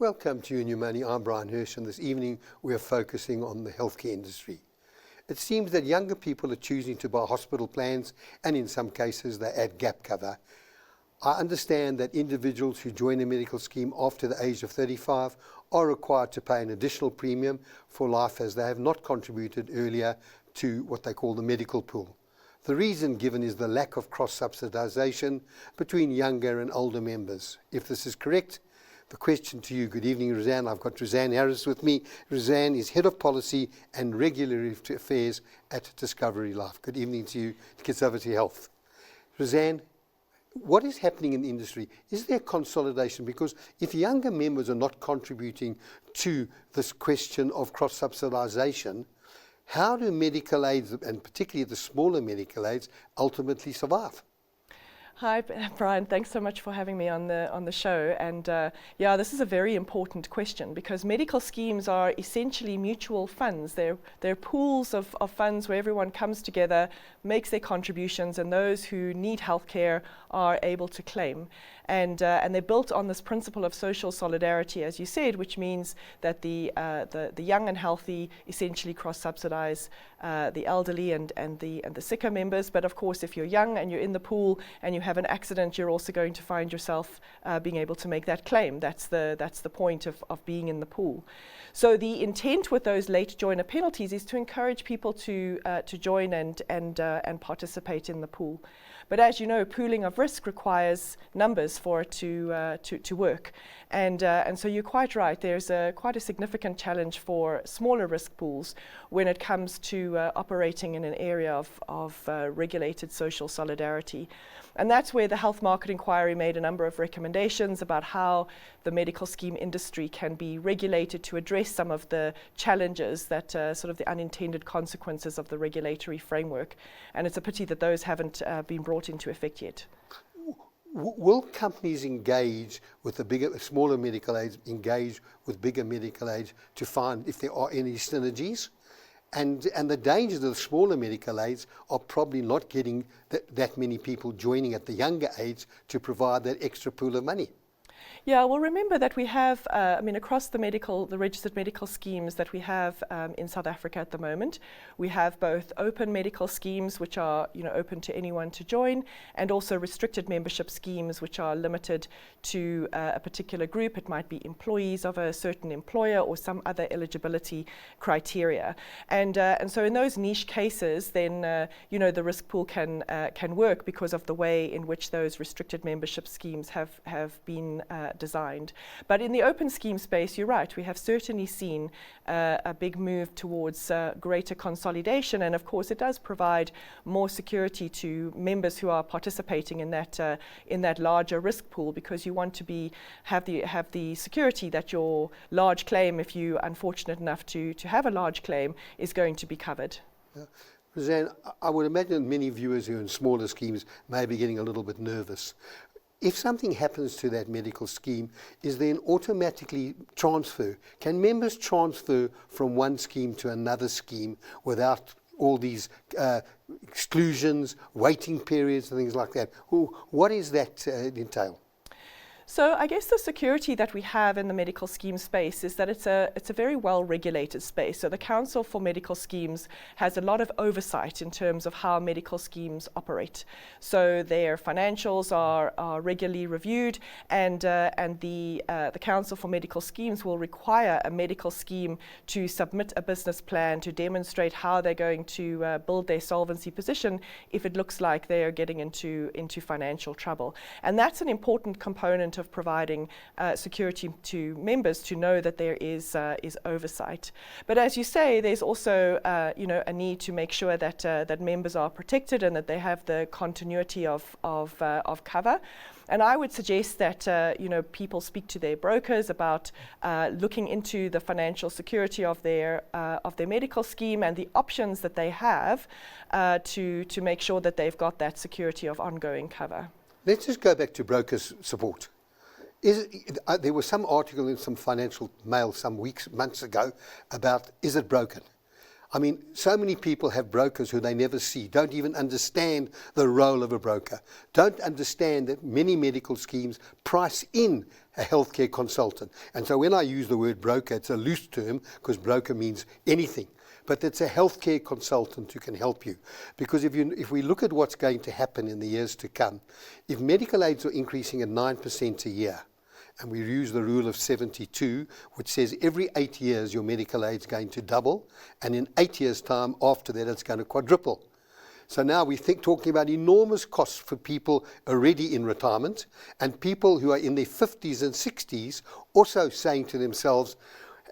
Welcome to New Money. I'm Bryan and this evening we are focusing on the healthcare industry. It seems that younger people are choosing to buy hospital plans and in some cases they add gap cover. I understand that individuals who join a medical scheme after the age of 35 are required to pay an additional premium for life as they have not contributed earlier to what they call the medical pool. The reason given is the lack of cross-subsidization between younger and older members. If this is correct, the question to you, good evening, Roseanne. I've got Roseanne Harris with me. Roseanne is Head of Policy and Regulatory Affairs at Discovery Life. Good evening to you, Discovery Health. Roseanne, what is happening in the industry? Is there consolidation? Because if younger members are not contributing to this question of cross-subsidization, how do medical aids, and particularly the smaller medical aids, ultimately survive? Hi, Bryan. Thanks so much for having me on the show. And yeah, this is a very important question because medical schemes are essentially mutual funds. They're pools of funds where everyone comes together, makes their contributions, and those who need healthcare are able to claim. And they're built on this principle of social solidarity, as you said, which means that the young and healthy essentially cross-subsidize the elderly and the sicker members. But of course, if you're young and you're in the pool and you have an accident, you're also going to find yourself being able to make that claim. That's the point of being in the pool. So the intent with those late joiner penalties is to encourage people to join and participate in the pool. But as you know, pooling of risk requires numbers for it to work. And so you're quite right, there's quite a significant challenge for smaller risk pools when it comes to operating in an area of regulated social solidarity. And that's where the Health Market Inquiry made a number of recommendations about how the medical scheme industry can be regulated to address some of the challenges that sort of the unintended consequences of the regulatory framework. And it's a pity that those haven't been brought into effect yet. Will companies engage with the smaller medical aids, engage with bigger medical aids to find if there are any synergies? And the dangers of the smaller medical aids are probably not getting that many people joining at the younger aids to provide that extra pool of money. Yeah, well, remember that we have, across the registered medical schemes that we have in South Africa at the moment, we have both open medical schemes, which are, open to anyone to join, and also restricted membership schemes, which are limited to a particular group. It might be employees of a certain employer or some other eligibility criteria. And so in those niche cases, then, the risk pool can work because of the way in which those restricted membership schemes have been designed. But in the open scheme space, you're right, we have certainly seen a big move towards greater consolidation, and of course it does provide more security to members who are participating in that larger risk pool, because you want to have the security that your large claim, if you're unfortunate enough to have a large claim, is going to be covered. Yeah. Roseanne, I would imagine many viewers who are in smaller schemes may be getting a little bit nervous. If something happens to that medical scheme, is there an automatically transfer? Can members transfer from one scheme to another scheme without all these exclusions, waiting periods and things like that? What does that entail? So I guess the security that we have in the medical scheme space is that it's a very well regulated space. So the Council for Medical Schemes has a lot of oversight in terms of how medical schemes operate. So their financials are regularly reviewed, and the Council for Medical Schemes will require a medical scheme to submit a business plan to demonstrate how they're going to build their solvency position if it looks like they are getting into financial trouble. And that's an important component of providing security to members to know that there is oversight. But as you say, there's also a need to make sure that members are protected and that they have the continuity of cover. And I would suggest that people speak to their brokers about looking into the financial security of their medical scheme and the options that they have to make sure that they've got that security of ongoing cover. Let's just go back to brokers' support. There was some article in some financial mail some months ago about, is it broken? I mean, so many people have brokers who they never see, don't even understand the role of a broker, don't understand that many medical schemes price in a healthcare consultant. And so when I use the word broker, it's a loose term because broker means anything. But it's a healthcare consultant who can help you. Because if we look at what's going to happen in the years to come, if medical aids are increasing at 9% a year, and we use the rule of 72, which says every 8 years your medical aid is going to double, and in 8 years' time after that it's going to quadruple. So now we talking about enormous costs for people already in retirement, and people who are in their 50s and 60s also saying to themselves,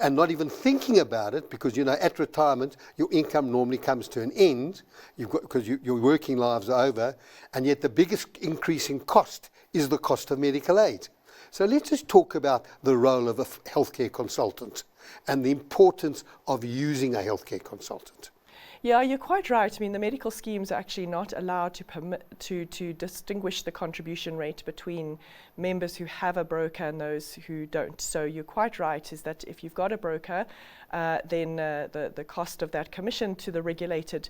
and not even thinking about it, because at retirement your income normally comes to an end, because your working lives are over, and yet the biggest increase in cost is the cost of medical aid. So let's just talk about the role of a healthcare consultant and the importance of using a healthcare consultant. Yeah, you're quite right. I mean, the medical schemes are actually not allowed to distinguish the contribution rate between members who have a broker and those who don't. So you're quite right, is that if you've got a broker, then the cost of that commission to the regulated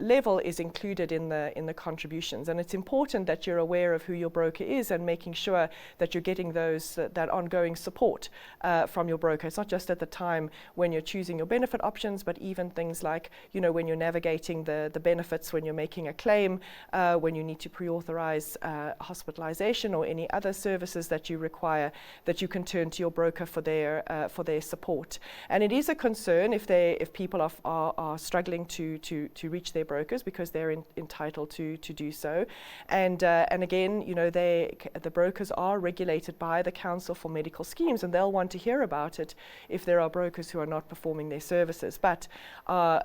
level is included in the contributions. And it's important that you're aware of who your broker is and making sure that you're getting that ongoing support from your broker. It's not just at the time when you're choosing your benefit options, but even things like, when you're navigating the benefits, when you're making a claim, when you need to pre-authorize hospitalization or any other services that you require, that you can turn to your broker for their support. And it is a concern if people are struggling to reach their brokers, because they're entitled to do so. And again, the brokers are regulated by the Council for Medical Schemes, and they'll want to hear about it if there are brokers who are not performing their services. But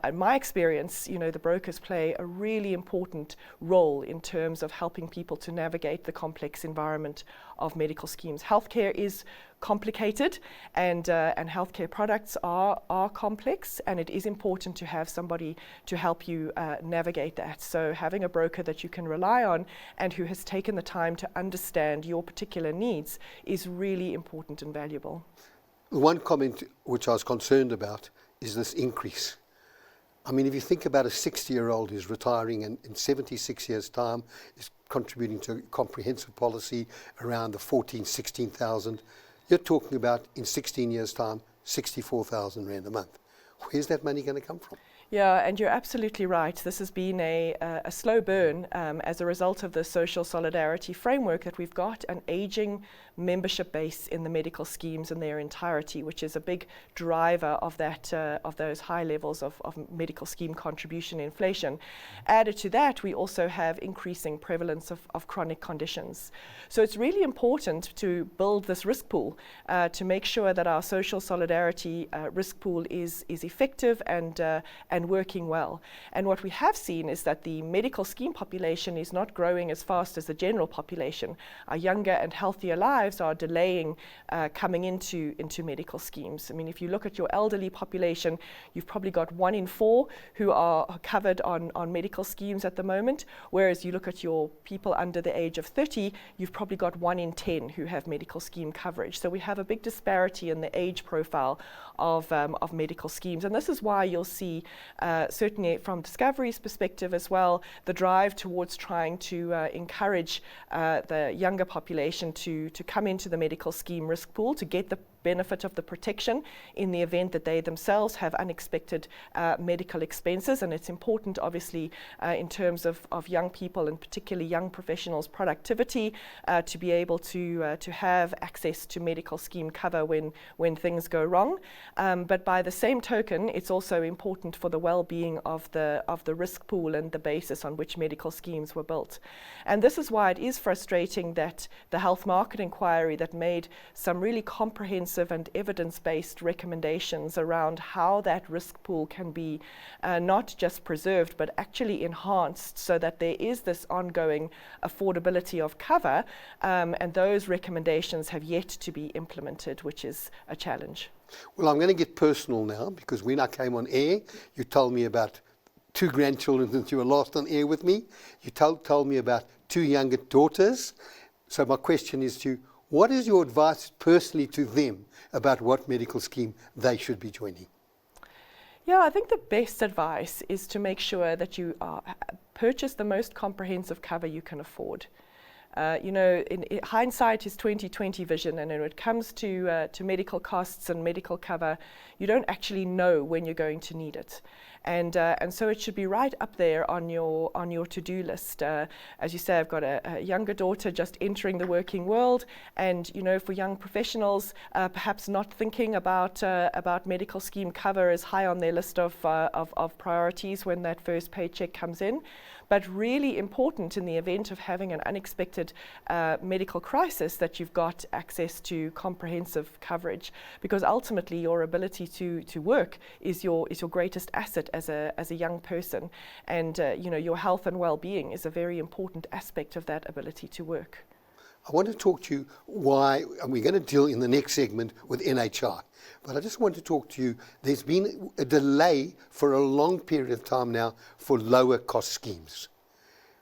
in my experience, the brokers play a really important role in terms of helping people to navigate the complex environment of medical schemes. Healthcare is complicated, and healthcare products are complex, and it is important to have somebody to help you navigate that. So having a broker that you can rely on and who has taken the time to understand your particular needs is really important and valuable. One comment which I was concerned about is this increase. I mean, if you think about a 60-year-old who's retiring and in 76 years' time is contributing to a comprehensive policy around the 16,000, you're talking about, in 16 years' time, 64,000 Rand a month. Where's that money going to come from? Yeah, and you're absolutely right. This has been a slow burn as a result of the social solidarity framework that we've got, an aging membership base in the medical schemes in their entirety, which is a big driver of that of those high levels of medical scheme contribution inflation. Added to that, we also have increasing prevalence of chronic conditions. So it's really important to build this risk pool to make sure that our social solidarity risk pool is effective and working well. And what we have seen is that the medical scheme population is not growing as fast as the general population. Our younger and healthier lives are delaying coming into medical schemes. I mean, if you look at your elderly population, you've probably got 1 in 4 who are covered on medical schemes at the moment, whereas you look at your people under the age of 30, you've probably got 1 in 10 who have medical scheme coverage. So we have a big disparity in the age profile of medical schemes. And this is why you'll see certainly from Discovery's perspective as well, the drive towards trying to encourage the younger population to come into the medical scheme risk pool to get the benefit of the protection in the event that they themselves have unexpected medical expenses. And it's important, obviously, in terms of young people and particularly young professionals' productivity, to be able to have access to medical scheme cover when things go wrong. But by the same token, it's also important for the well-being of the risk pool and the basis on which medical schemes were built. And this is why it is frustrating that the Health Market Inquiry that made some really comprehensive and evidence-based recommendations around how that risk pool can be not just preserved but actually enhanced so that there is this ongoing affordability of cover, and those recommendations have yet to be implemented, which is a challenge. Well, I'm going to get personal now, because when I came on air, you told me about 2 grandchildren since you were last on air with me. You told me about 2 younger daughters. So my question is to you, what is your advice personally to them about what medical scheme they should be joining? Yeah, I think the best advice is to make sure that you purchase the most comprehensive cover you can afford. In hindsight is 20/20 vision, and when it comes to medical costs and medical cover, you don't actually know when you're going to need it, and so it should be right up there on your to-do list. As you say, I've got a younger daughter just entering the working world, and for young professionals, perhaps not thinking about medical scheme cover is high on their list of priorities when that first paycheck comes in. But really important in the event of having an unexpected medical crisis, that you've got access to comprehensive coverage, because ultimately your ability to work is your greatest asset as a young person, and your health and well-being is a very important aspect of that ability to work. I want to talk to you why, and we're going to deal in the next segment with NHI, but I just want to talk to you, there's been a delay for a long period of time now for lower cost schemes.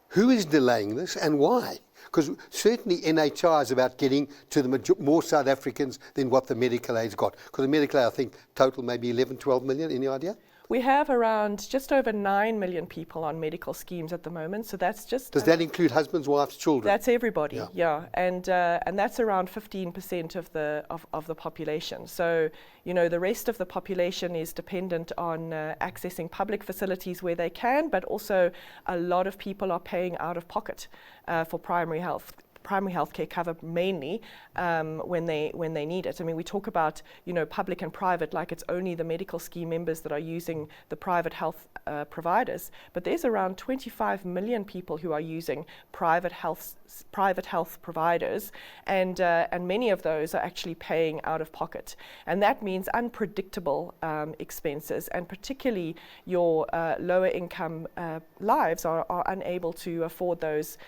Who is delaying this and why? Because certainly NHI is about getting to the more South Africans than what the medical aid's got. Because the medical aid, I think, total maybe 11, 12 million, any idea? We have around just over 9 million people on medical schemes at the moment, so that's just... Does that include husbands, wives, children? That's everybody, yeah. And that's around 15% of the population. So, the rest of the population is dependent on accessing public facilities where they can, but also a lot of people are paying out of pocket for primary health care cover, mainly when they need it. I mean, we talk about public and private like it's only the medical scheme members that are using the private health providers, but there's around 25 million people who are using private health providers, and many of those are actually paying out of pocket, and that means unpredictable expenses, and particularly your lower income lives are unable to afford those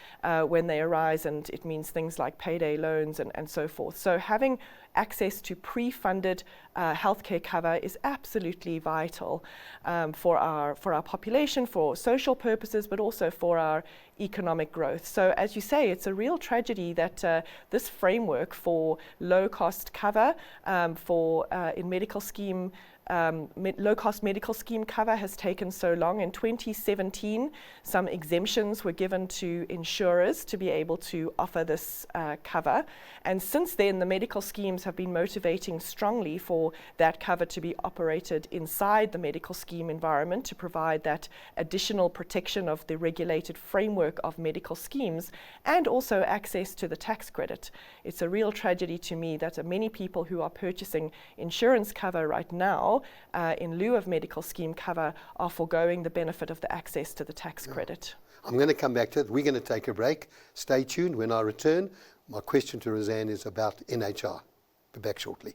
when they arise, and it means things like payday loans and so forth. So having access to pre-funded healthcare cover is absolutely vital for our population, for social purposes, but also for our economic growth. So as you say, it's a real tragedy that this framework for low-cost cover in medical scheme low-cost medical scheme cover has taken so long. In 2017, some exemptions were given to insurers to be able to offer this cover. And since then, the medical schemes have been motivating strongly for that cover to be operated inside the medical scheme environment to provide that additional protection of the regulated framework of medical schemes and also access to the tax credit. It's a real tragedy to me that many people who are purchasing insurance cover right now in lieu of medical scheme cover are foregoing the benefit of the access to the tax credit. I'm going to come back to it. We're going to take a break. Stay tuned. When I return, my question to Roseanne is about NHI. Be back shortly.